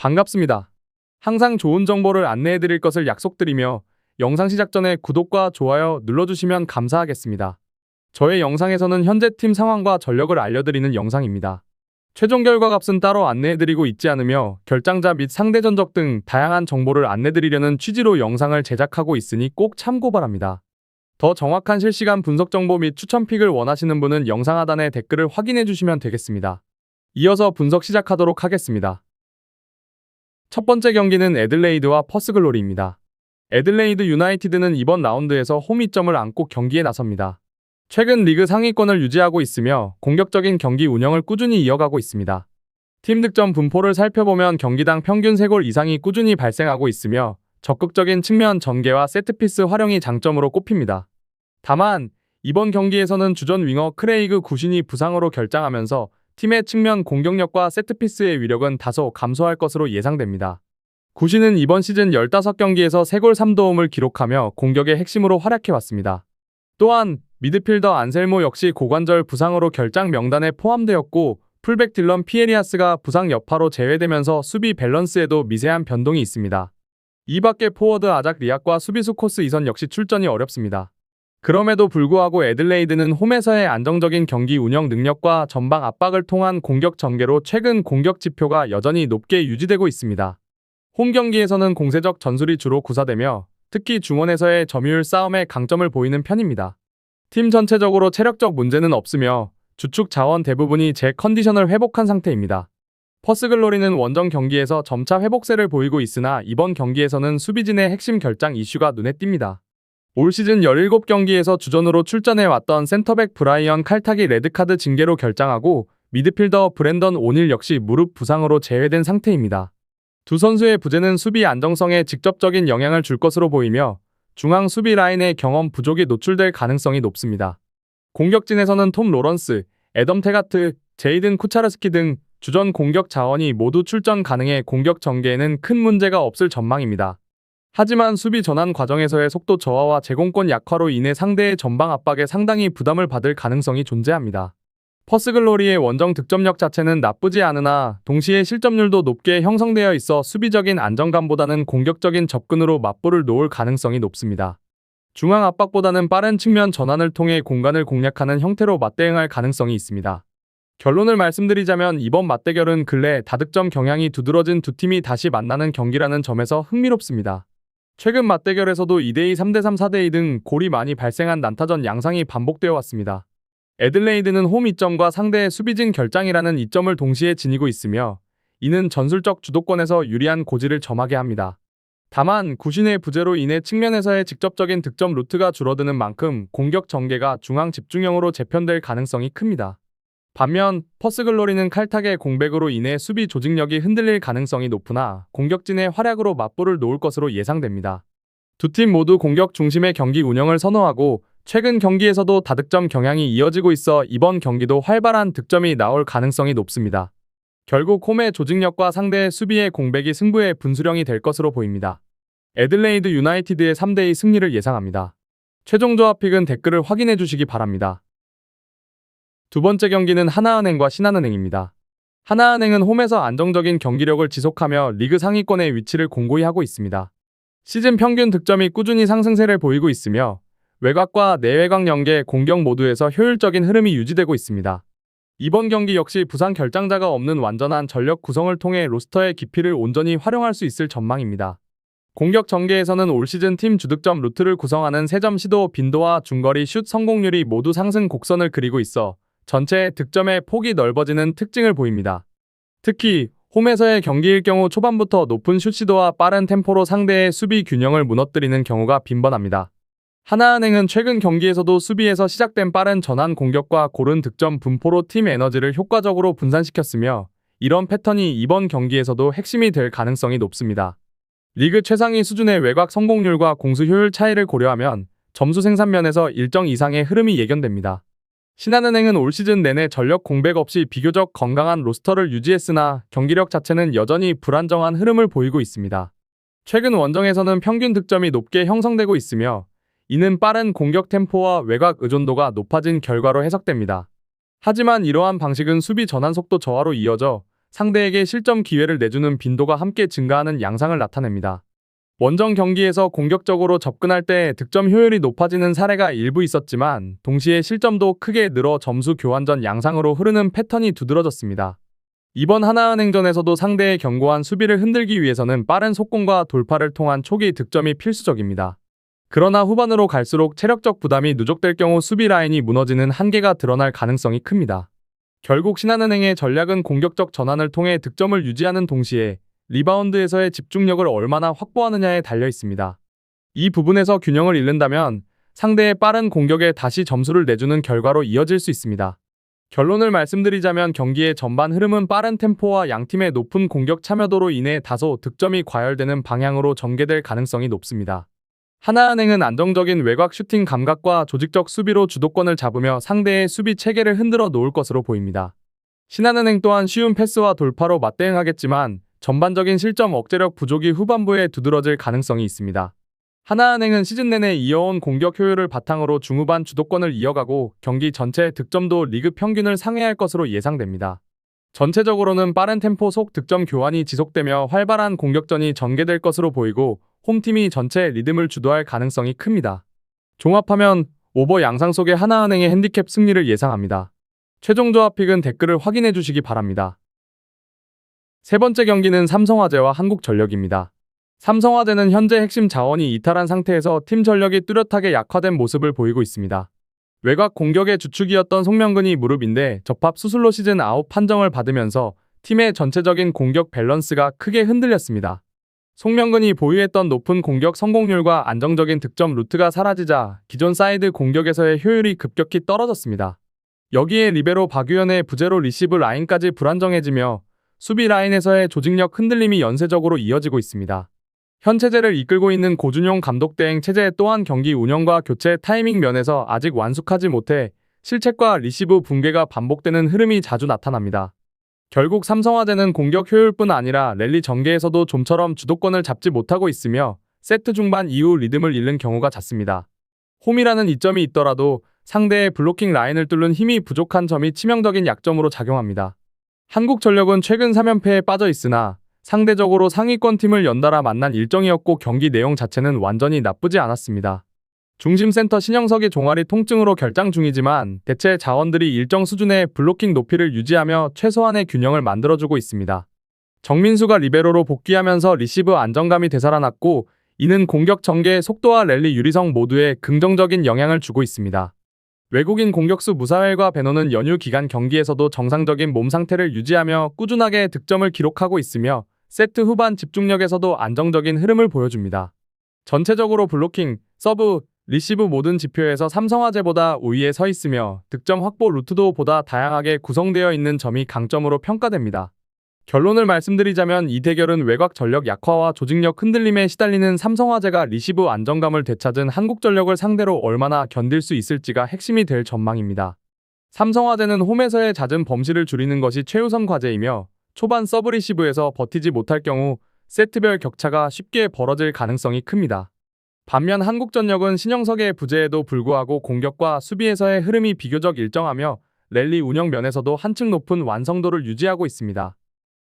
반갑습니다. 항상 좋은 정보를 안내해드릴 것을 약속드리며 영상 시작 전에 구독과 좋아요 눌러주시면 감사하겠습니다. 저의 영상에서는 현재 팀 상황과 전력을 알려드리는 영상입니다. 최종 결과 값은 따로 안내해드리고 있지 않으며 결장자 및 상대 전적 등 다양한 정보를 안내드리려는 취지로 영상을 제작하고 있으니 꼭 참고 바랍니다. 더 정확한 실시간 분석 정보 및 추천 픽을 원하시는 분은 영상 하단에 댓글을 확인해 주시면 되겠습니다. 이어서 분석 시작하도록 하겠습니다. 첫 번째 경기는 애들레이드와 퍼스글로리입니다. 애들레이드 유나이티드는 이번 라운드에서 홈 이점을 안고 경기에 나섭니다. 최근 리그 상위권을 유지하고 있으며 공격적인 경기 운영을 꾸준히 이어가고 있습니다. 팀 득점 분포를 살펴보면 경기당 평균 3골 이상이 꾸준히 발생하고 있으며 적극적인 측면 전개와 세트피스 활용이 장점으로 꼽힙니다. 다만 이번 경기에서는 주전 윙어 크레이그 구신이 부상으로 결장하면서 팀의 측면 공격력과 세트피스의 위력은 다소 감소할 것으로 예상됩니다. 구신은 이번 시즌 15경기에서 3골 3도움을 기록하며 공격의 핵심으로 활약해왔습니다. 또한 미드필더 안셀모 역시 고관절 부상으로 결장 명단에 포함되었고 풀백 딜런 피에리아스가 부상 여파로 제외되면서 수비 밸런스에도 미세한 변동이 있습니다. 이 밖에 포워드 아작 리악과 수비수 코스 이선 역시 출전이 어렵습니다. 그럼에도 불구하고 애들레이드는 홈에서의 안정적인 경기 운영 능력과 전방 압박을 통한 공격 전개로 최근 공격 지표가 여전히 높게 유지되고 있습니다. 홈 경기에서는 공세적 전술이 주로 구사되며 특히 중원에서의 점유율 싸움에 강점을 보이는 편입니다. 팀 전체적으로 체력적 문제는 없으며 주축 자원 대부분이 제 컨디션을 회복한 상태입니다. 퍼스글로리는 원정 경기에서 점차 회복세를 보이고 있으나 이번 경기에서는 수비진의 핵심 결장 이슈가 눈에 띕니다. 올 시즌 17경기에서 주전으로 출전해왔던 센터백 브라이언 칼탁이 레드카드 징계로 결장하고 미드필더 브랜던 오닐 역시 무릎 부상으로 제외된 상태입니다. 두 선수의 부재는 수비 안정성에 직접적인 영향을 줄 것으로 보이며 중앙 수비 라인의 경험 부족이 노출될 가능성이 높습니다. 공격진에서는 톰 로런스, 애덤 테가트, 제이든 쿠차르스키 등 주전 공격 자원이 모두 출전 가능해 공격 전개에는 큰 문제가 없을 전망입니다. 하지만 수비 전환 과정에서의 속도 저하와 제공권 약화로 인해 상대의 전방 압박에 상당히 부담을 받을 가능성이 존재합니다. 퍼스글로리의 원정 득점력 자체는 나쁘지 않으나 동시에 실점률도 높게 형성되어 있어 수비적인 안정감보다는 공격적인 접근으로 맞불을 놓을 가능성이 높습니다. 중앙 압박보다는 빠른 측면 전환을 통해 공간을 공략하는 형태로 맞대응할 가능성이 있습니다. 결론을 말씀드리자면 이번 맞대결은 근래 다득점 경향이 두드러진 두 팀이 다시 만나는 경기라는 점에서 흥미롭습니다. 최근 맞대결에서도 2대2, 3대3, 4대2 등 골이 많이 발생한 난타전 양상이 반복되어 왔습니다. 애들레이드는 홈 이점과 상대의 수비진 결장이라는 이점을 동시에 지니고 있으며 이는 전술적 주도권에서 유리한 고지를 점하게 합니다. 다만 구신의 부재로 인해 측면에서의 직접적인 득점 루트가 줄어드는 만큼 공격 전개가 중앙 집중형으로 재편될 가능성이 큽니다. 반면 퍼스글로리는 칼탁의 공백으로 인해 수비 조직력이 흔들릴 가능성이 높으나 공격진의 활약으로 맞불을 놓을 것으로 예상됩니다. 두 팀 모두 공격 중심의 경기 운영을 선호하고 최근 경기에서도 다득점 경향이 이어지고 있어 이번 경기도 활발한 득점이 나올 가능성이 높습니다. 결국 홈의 조직력과 상대의 수비의 공백이 승부의 분수령이 될 것으로 보입니다. 애들레이드 유나이티드의 3대2 승리를 예상합니다. 최종 조합 픽은 댓글을 확인해 주시기 바랍니다. 두 번째 경기는 하나은행과 신한은행입니다. 하나은행은 홈에서 안정적인 경기력을 지속하며 리그 상위권의 위치를 공고히 하고 있습니다. 시즌 평균 득점이 꾸준히 상승세를 보이고 있으며 외곽과 내외곽 연계 공격 모두에서 효율적인 흐름이 유지되고 있습니다. 이번 경기 역시 부상 결장자가 없는 완전한 전력 구성을 통해 로스터의 깊이를 온전히 활용할 수 있을 전망입니다. 공격 전개에서는 올 시즌 팀 주득점 루트를 구성하는 3점 시도 빈도와 중거리 슛 성공률이 모두 상승 곡선을 그리고 있어 전체 득점의 폭이 넓어지는 특징을 보입니다. 특히 홈에서의 경기일 경우 초반부터 높은 슛 시도와 빠른 템포로 상대의 수비 균형을 무너뜨리는 경우가 빈번합니다. 하나은행은 최근 경기에서도 수비에서 시작된 빠른 전환 공격과 고른 득점 분포로 팀 에너지를 효과적으로 분산시켰으며 이런 패턴이 이번 경기에서도 핵심이 될 가능성이 높습니다. 리그 최상위 수준의 외곽 성공률과 공수 효율 차이를 고려하면 점수 생산면에서 일정 이상의 흐름이 예견됩니다. 신한은행은 올 시즌 내내 전력 공백 없이 비교적 건강한 로스터를 유지했으나 경기력 자체는 여전히 불안정한 흐름을 보이고 있습니다. 최근 원정에서는 평균 득점이 높게 형성되고 있으며 이는 빠른 공격 템포와 외곽 의존도가 높아진 결과로 해석됩니다. 하지만 이러한 방식은 수비 전환 속도 저하로 이어져 상대에게 실점 기회를 내주는 빈도가 함께 증가하는 양상을 나타냅니다. 원정 경기에서 공격적으로 접근할 때 득점 효율이 높아지는 사례가 일부 있었지만 동시에 실점도 크게 늘어 점수 교환전 양상으로 흐르는 패턴이 두드러졌습니다. 이번 하나은행전에서도 상대의 견고한 수비를 흔들기 위해서는 빠른 속공과 돌파를 통한 초기 득점이 필수적입니다. 그러나 후반으로 갈수록 체력적 부담이 누적될 경우 수비 라인이 무너지는 한계가 드러날 가능성이 큽니다. 결국 신한은행의 전략은 공격적 전환을 통해 득점을 유지하는 동시에 리바운드에서의 집중력을 얼마나 확보하느냐에 달려 있습니다. 이 부분에서 균형을 잃는다면 상대의 빠른 공격에 다시 점수를 내주는 결과로 이어질 수 있습니다. 결론을 말씀드리자면 경기의 전반 흐름은 빠른 템포와 양팀의 높은 공격 참여도로 인해 다소 득점이 과열되는 방향으로 전개될 가능성이 높습니다. 하나은행은 안정적인 외곽 슈팅 감각과 조직적 수비로 주도권을 잡으며 상대의 수비 체계를 흔들어 놓을 것으로 보입니다. 신한은행 또한 쉬운 패스와 돌파로 맞대응하겠지만 전반적인 실점 억제력 부족이 후반부에 두드러질 가능성이 있습니다. 하나은행은 시즌 내내 이어온 공격 효율을 바탕으로 중후반 주도권을 이어가고 경기 전체 득점도 리그 평균을 상회할 것으로 예상됩니다. 전체적으로는 빠른 템포 속 득점 교환이 지속되며 활발한 공격전이 전개될 것으로 보이고 홈팀이 전체 리듬을 주도할 가능성이 큽니다. 종합하면 오버 양상 속의 하나은행의 핸디캡 승리를 예상합니다. 최종 조합 픽은 댓글을 확인해 주시기 바랍니다. 세 번째 경기는 삼성화재와 한국전력입니다. 삼성화재는 현재 핵심 자원이 이탈한 상태에서 팀 전력이 뚜렷하게 약화된 모습을 보이고 있습니다. 외곽 공격의 주축이었던 송명근이 무릎인데 접합 수술로 시즌 아웃 판정을 받으면서 팀의 전체적인 공격 밸런스가 크게 흔들렸습니다. 송명근이 보유했던 높은 공격 성공률과 안정적인 득점 루트가 사라지자 기존 사이드 공격에서의 효율이 급격히 떨어졌습니다. 여기에 리베로 박유현의 부재로 리시브 라인까지 불안정해지며 수비 라인에서의 조직력 흔들림이 연쇄적으로 이어지고 있습니다. 현 체제를 이끌고 있는 고준용 감독 대행 체제 또한 경기 운영과 교체 타이밍 면에서 아직 완숙하지 못해 실책과 리시브 붕괴가 반복되는 흐름이 자주 나타납니다. 결국 삼성화재는 공격 효율뿐 아니라 랠리 전개에서도 좀처럼 주도권을 잡지 못하고 있으며 세트 중반 이후 리듬을 잃는 경우가 잦습니다. 홈이라는 이점이 있더라도 상대의 블로킹 라인을 뚫는 힘이 부족한 점이 치명적인 약점으로 작용합니다. 한국전력은 최근 3연패에 빠져 있으나 상대적으로 상위권 팀을 연달아 만난 일정이었고 경기 내용 자체는 완전히 나쁘지 않았습니다. 중심 센터 신영석의 종아리 통증으로 결장 중이지만 대체 자원들이 일정 수준의 블로킹 높이를 유지하며 최소한의 균형을 만들어주고 있습니다. 정민수가 리베로로 복귀하면서 리시브 안정감이 되살아났고 이는 공격 전개의 속도와 랠리 유리성 모두에 긍정적인 영향을 주고 있습니다. 외국인 공격수 무사웰과 베노는 연휴 기간 경기에서도 정상적인 몸 상태를 유지하며 꾸준하게 득점을 기록하고 있으며 세트 후반 집중력에서도 안정적인 흐름을 보여줍니다. 전체적으로 블로킹, 서브, 리시브 모든 지표에서 삼성화재보다 우위에 서 있으며 득점 확보 루트도 보다 다양하게 구성되어 있는 점이 강점으로 평가됩니다. 결론을 말씀드리자면 이 대결은 외곽 전력 약화와 조직력 흔들림에 시달리는 삼성화재가 리시브 안정감을 되찾은 한국전력을 상대로 얼마나 견딜 수 있을지가 핵심이 될 전망입니다. 삼성화재는 홈에서의 잦은 범실을 줄이는 것이 최우선 과제이며 초반 서브 리시브에서 버티지 못할 경우 세트별 격차가 쉽게 벌어질 가능성이 큽니다. 반면 한국전력은 신영석의 부재에도 불구하고 공격과 수비에서의 흐름이 비교적 일정하며 랠리 운영 면에서도 한층 높은 완성도를 유지하고 있습니다.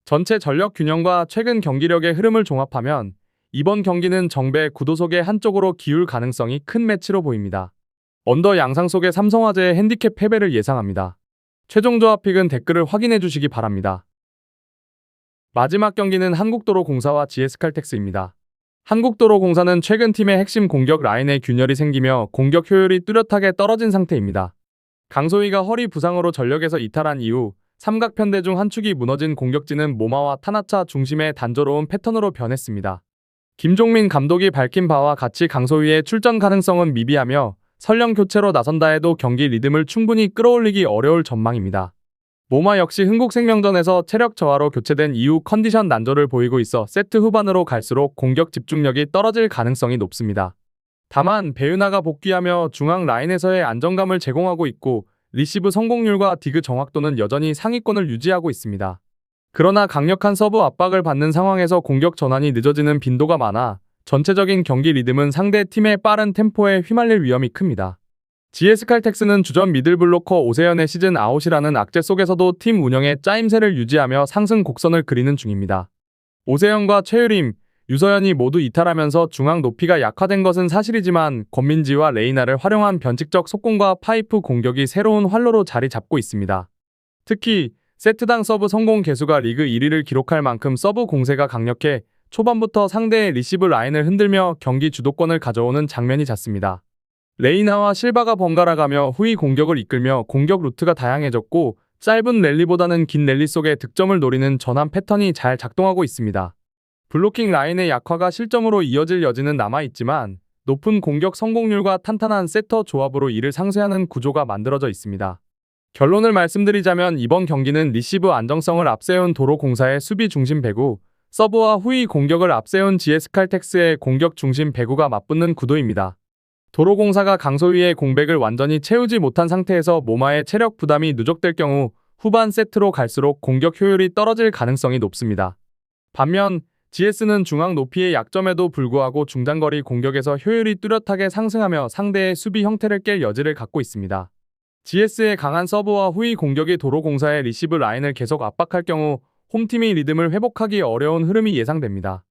전체 전력 균형과 최근 경기력의 흐름을 종합하면 이번 경기는 정배 구도 속의 한쪽으로 기울 가능성이 큰 매치로 보입니다. 언더 양상 속의 삼성화재의 핸디캡 패배를 예상합니다. 최종 조합 픽은 댓글을 확인해 주시기 바랍니다. 마지막 경기는 한국도로공사와 GS칼텍스입니다. 한국도로공사는 최근 팀의 핵심 공격 라인에 균열이 생기며 공격 효율이 뚜렷하게 떨어진 상태입니다. 강소희가 허리 부상으로 전력에서 이탈한 이후 삼각편대 중 한 축이 무너진 공격진은 모마와 타나차 중심의 단조로운 패턴으로 변했습니다. 김종민 감독이 밝힌 바와 같이 강소희의 출전 가능성은 미비하며 설령 교체로 나선다 해도 경기 리듬을 충분히 끌어올리기 어려울 전망입니다. 모마 역시 흥국생명전에서 체력 저하로 교체된 이후 컨디션 난조를 보이고 있어 세트 후반으로 갈수록 공격 집중력이 떨어질 가능성이 높습니다. 다만 배윤아가 복귀하며 중앙 라인에서의 안정감을 제공하고 있고 리시브 성공률과 디그 정확도는 여전히 상위권을 유지하고 있습니다. 그러나 강력한 서브 압박을 받는 상황에서 공격 전환이 늦어지는 빈도가 많아 전체적인 경기 리듬은 상대 팀의 빠른 템포에 휘말릴 위험이 큽니다. GS칼텍스는 주전 미들블로커 오세현의 시즌 아웃이라는 악재 속에서도 팀 운영의 짜임새를 유지하며 상승 곡선을 그리는 중입니다. 오세현과 최유림, 유서현이 모두 이탈하면서 중앙 높이가 약화된 것은 사실이지만 권민지와 레이나를 활용한 변칙적 속공과 파이프 공격이 새로운 활로로 자리 잡고 있습니다. 특히 세트당 서브 성공 개수가 리그 1위를 기록할 만큼 서브 공세가 강력해 초반부터 상대의 리시브 라인을 흔들며 경기 주도권을 가져오는 장면이 잦습니다. 레이나와 실바가 번갈아가며 후위 공격을 이끌며 공격 루트가 다양해졌고 짧은 랠리보다는 긴 랠리 속에 득점을 노리는 전환 패턴이 잘 작동하고 있습니다. 블로킹 라인의 약화가 실점으로 이어질 여지는 남아있지만 높은 공격 성공률과 탄탄한 세터 조합으로 이를 상쇄하는 구조가 만들어져 있습니다. 결론을 말씀드리자면 이번 경기는 리시브 안정성을 앞세운 도로공사의 수비 중심 배구, 서브와 후위 공격을 앞세운 GS칼텍스의 공격 중심 배구가 맞붙는 구도입니다. 도로공사가 강소희의 공백을 완전히 채우지 못한 상태에서 모마의 체력 부담이 누적될 경우 후반 세트로 갈수록 공격 효율이 떨어질 가능성이 높습니다. 반면 GS는 중앙 높이의 약점에도 불구하고 중장거리 공격에서 효율이 뚜렷하게 상승하며 상대의 수비 형태를 깰 여지를 갖고 있습니다. GS의 강한 서브와 후위 공격이 도로공사의 리시브 라인을 계속 압박할 경우 홈팀이 리듬을 회복하기 어려운 흐름이 예상됩니다.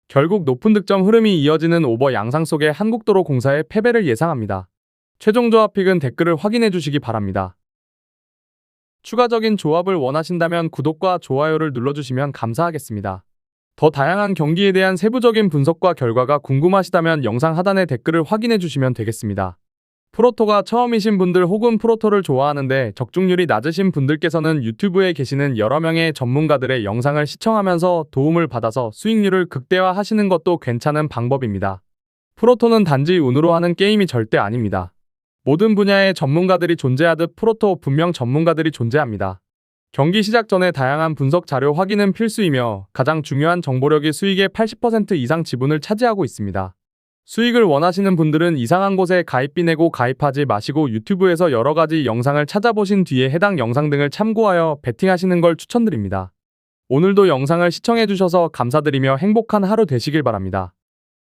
결국 높은 득점 흐름이 이어지는 오버 양상 속에 한국도로공사의 패배를 예상합니다. 최종 조합 픽은 댓글을 확인해 주시기 바랍니다. 추가적인 조합을 원하신다면 구독과 좋아요를 눌러주시면 감사하겠습니다. 더 다양한 경기에 대한 세부적인 분석과 결과가 궁금하시다면 영상 하단의 댓글을 확인해 주시면 되겠습니다. 프로토가 처음이신 분들 혹은 프로토를 좋아하는데 적중률이 낮으신 분들께서는 유튜브에 계시는 여러 명의 전문가들의 영상을 시청하면서 도움을 받아서 수익률을 극대화하시는 것도 괜찮은 방법입니다. 프로토는 단지 운으로 하는 게임이 절대 아닙니다. 모든 분야의 전문가들이 존재하듯 프로토 분명 전문가들이 존재합니다. 경기 시작 전에 다양한 분석 자료 확인은 필수이며 가장 중요한 정보력이 수익의 80% 이상 지분을 차지하고 있습니다. 수익을 원하시는 분들은 이상한 곳에 가입비 내고 가입하지 마시고 유튜브에서 여러가지 영상을 찾아보신 뒤에 해당 영상 등을 참고하여 베팅하시는 걸 추천드립니다. 오늘도 영상을 시청해주셔서 감사드리며 행복한 하루 되시길 바랍니다.